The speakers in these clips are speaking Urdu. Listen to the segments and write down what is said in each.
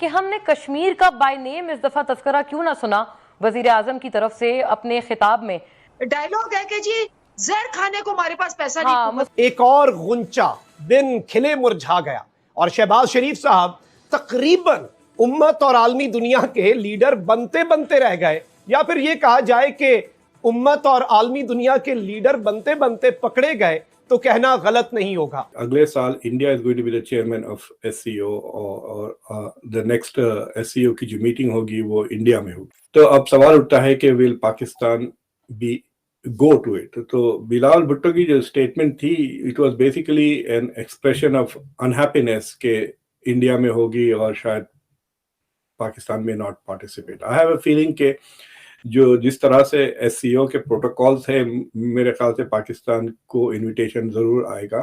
کہ ہم نے کشمیر کا بائی نیم اس دفعہ تذکرہ کیوں نہ سنا وزیر اعظم کی طرف سے اپنے خطاب میں؟ ڈائلوگ ہے کہ جی زہر کھانے کو ہمارے پاس پیسہ نہیں۔ ایک اور غنچہ بن کھلے مرجھا گیا اور شہباز شریف صاحب تقریباً امت اور عالمی دنیا کے لیڈر بنتے بنتے رہ گئے، یا پھر یہ کہا جائے کہ امت اور عالمی دنیا کے لیڈر بنتے بنتے پکڑے گئے تو کہنا غلط نہیں ہوگا۔ اگلے سال India is going to be the chairman of SCO سی او، اور دا نیکسٹ ایس سی او کی جو میٹنگ ہوگی وہ انڈیا میں ہوگی۔ تو اب سوال اٹھتا ہے کہ will Pakistan be go to it? تو بلاول بھٹو کی جو اسٹیٹمنٹ تھی it was basically an expression of unhappiness کہ انڈیا میں ہوگی اور شاید پاکستان میں not participate. I have a feeling کہ جو جس طرح سے ایس سی او کے پروٹوکالز ہیں، میرے خیال سے پاکستان کو انویٹیشن ضرور آئے گا۔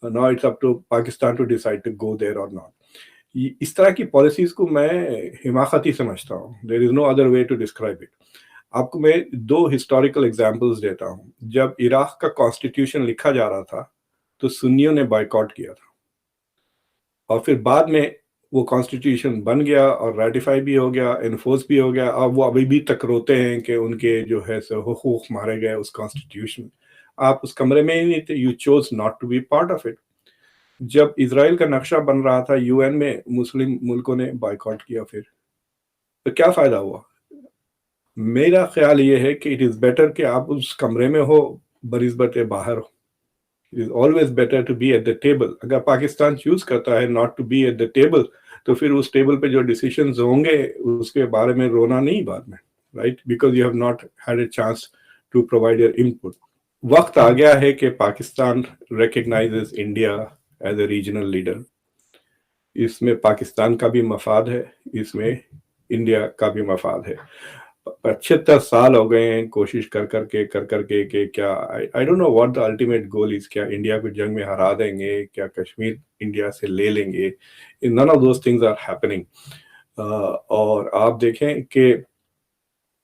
Now it's up to Pakistan to decide to go there or not. اس طرح کی پالیسیز کو میں حماقتی سمجھتا ہوں۔ There is no other way to describe it. آپ کو میں 2 ہسٹوریکل ایگزامپلز دیتا ہوں۔ جب عراق کا کانسٹیٹیوشن لکھا جا رہا تھا تو سنیوں نے بائیکاٹ کیا تھا، اور پھر بعد میں وہ کانسٹیٹیوشن بن گیا اور ریٹیفائی بھی ہو گیا، انفورس بھی ہو گیا، اور وہ ابھی بھی تک روتے ہیں کہ ان کے جو ہے حقوق مارے گئے اس کانسٹیٹیوشن۔ آپ اس کمرے میں ہی نہیں تھے، you choose not to be part of it. جب اسرائیل کا نقشہ بن رہا تھا یو این میں، مسلم ملکوں نے بائیکاٹ کیا، پھر تو کیا فائدہ ہوا؟ میرا خیال یہ ہے کہ اٹ از بیٹر کہ آپ اس کمرے میں ہو بنسبت باہر ہو۔ It is always better to be at the table۔ اگر پاکستان چوز کرتا ہے not to be at the table تو پھر اس ٹیبل پہ جو ڈیسیشنز ہوں گے اس کے بارے میں رونا نہیں بعد میں، right? Because you have not had a chance to provide your input۔ وقت آ گیا ہے کہ Pakistan recognizes India as a regional leader۔ اس میں پاکستان کا بھی مفاد ہے، اس میں انڈیا کا بھی مفاد ہے۔ 75 سال ہو گئے ہیں کوشش کر کے کہ کیا I don't know what the ultimate goal is، کیا انڈیا کو جنگ میں ہرا دیں گے، کیا کشمیر انڈیا سے لے لیں گے۔ none of those things are happening۔ اور آپ دیکھیں کہ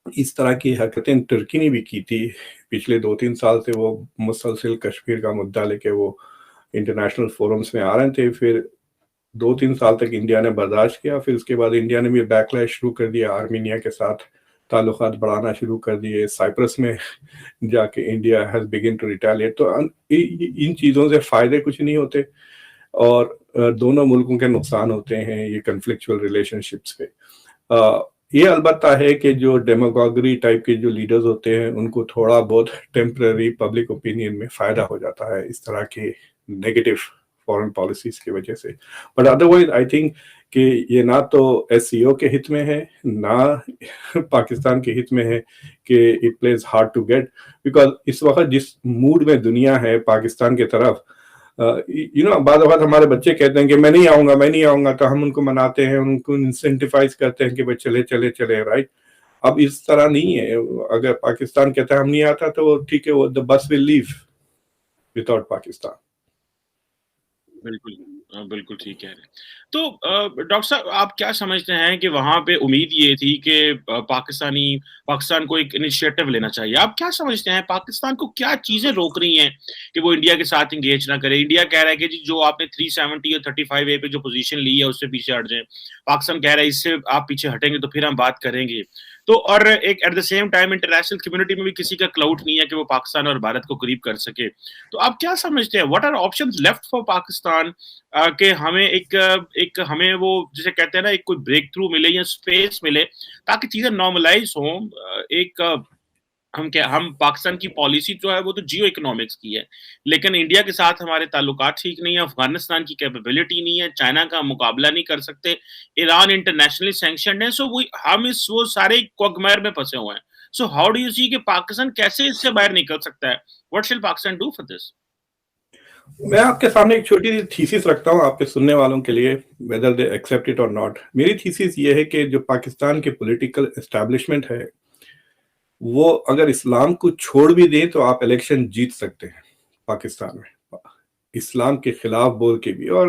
اس طرح کی حرکتیں ترکی نے بھی کی تھی پچھلے 2-3 سال سے۔ وہ مسلسل کشمیر کا مدعا لے کے وہ انٹرنیشنل فورمز میں آ رہے تھے، پھر 2-3 سال تک انڈیا نے برداشت کیا، پھر اس کے بعد انڈیا نے بھی بیک لیش شروع کر دیا، آرمینیا کے ساتھ تعلقات بڑھانا شروع کر دیے، سائپرس میں جا کے India has begun to retaliate. تو ان چیزوں سے فائدے کچھ نہیں ہوتے اور دونوں ملکوں کے نقصان ہوتے ہیں یہ کنفلکچوئل ریلیشن شپس پہ۔ یہ البتہ ہے کہ جو ڈیموگوگری ٹائپ کے جو لیڈرز ہوتے ہیں ان کو تھوڑا بہت ٹیمپرری پبلک اوپینین میں فائدہ ہو جاتا ہے اس طرح کے نیگیٹو فورن پالیسیز کی وجہ سے۔ بٹ ادروائز آئی تھنک کہ یہ نہ تو ایس سی او کے ہت میں ہے نہ پاکستان کے ہت میں ہے کہ it plays hard to get, because اس وقت جس موڈ میں دنیا ہے پاکستان کی طرف، بعض اوقات ہمارے بچے کہتے ہیں کہ میں نہیں آؤں گا تو ہم ان کو مناتے ہیں، ان کو انسینٹیفائز کرتے ہیں کہ بھائی چلے رائٹ۔ اب اس طرح نہیں ہے، اگر پاکستان کہتا ہے ہم نہیں آتا تو ٹھیک ہے، وہ the bus will leave without Pakistan. بالکل ٹھیک کہہ رہے۔ تو ڈاکٹر صاحب آپ کیا سمجھتے ہیں کہ وہاں پہ امید یہ تھی کہ پاکستان کو ایک انیشیٹو لینا چاہیے، آپ کیا سمجھتے ہیں پاکستان کو کیا چیزیں روک رہی ہیں کہ وہ انڈیا کے ساتھ انگیج نہ کرے؟ انڈیا کہہ رہا ہے کہ جی جو آپ نے 370 یا 35A پہ جو پوزیشن لی ہے اس سے پیچھے ہٹ جائیں، پاکستان کہہ رہا ہے اس سے آپ پیچھے ہٹیں گے تو پھر ہم بات کریں گے۔ تو اور ایک at the same time international community میں بھی کسی کا کلاؤٹ نہیں ہے کہ وہ پاکستان اور بھارت کو قریب کر سکے۔ تو آپ کیا سمجھتے ہیں what are options left for Pakistan کہ ہمیں ایک ہمیں وہ جسے کہتے ہیں نا ایک کوئی بریک تھرو ملے یا اسپیس ملے تاکہ چیزیں نارملائز ہوں۔ ایک ہم پاکستان کی پالیسی جو ہے وہ تو جیو اکنامکس کی ہے، لیکن انڈیا کے ساتھ ہمارے تعلقات ٹھیک نہیں ہے، افغانستان کی کیپیبلٹی نہیں ہے، چائنا کا مقابلہ نہیں کر سکتے، ایران انٹرنیشنلی سینکشنڈ ہے، سو ہم وہ سارے کوگمیر میں پھنسے ہوئے ہیں۔ سو ہاؤ ڈو یو سی کہ پاکستان کیسے اس سے باہر نکل سکتا ہے؟ واٹ شل پاکستان ڈو فار دس؟ میں آپ کے سامنے ایک چھوٹی سی تھیسس رکھتا ہوں آپ کے سننے والوں کے لیے، whether they accept it or not۔ میری تھیسس یہ ہے کہ جو پاکستان کے پولیٹیکل اسٹیبلشمنٹ ہے وہ اگر اسلام کو چھوڑ بھی دیں تو آپ الیکشن جیت سکتے ہیں پاکستان میں، اسلام کے خلاف بول کے بھی۔ اور